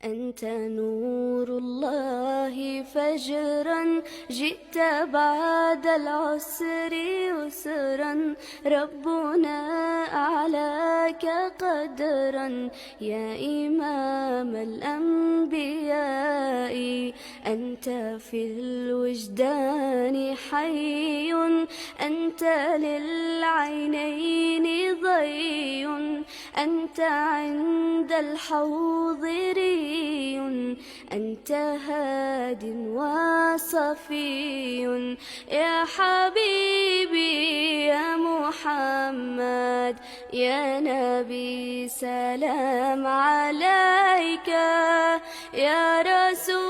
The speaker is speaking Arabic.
أنت نور الله فجرا، جئت بعد العسر يسرا، ربنا أعلاك قدرا يا إمام الأنبياء. أنت في الوجدان حي، أنت للعينين ضي، أنت عند الحوض ري، أنت هاد وصفي. يا حبيبي يا محمد يا نبي سلام عليك، يا رسول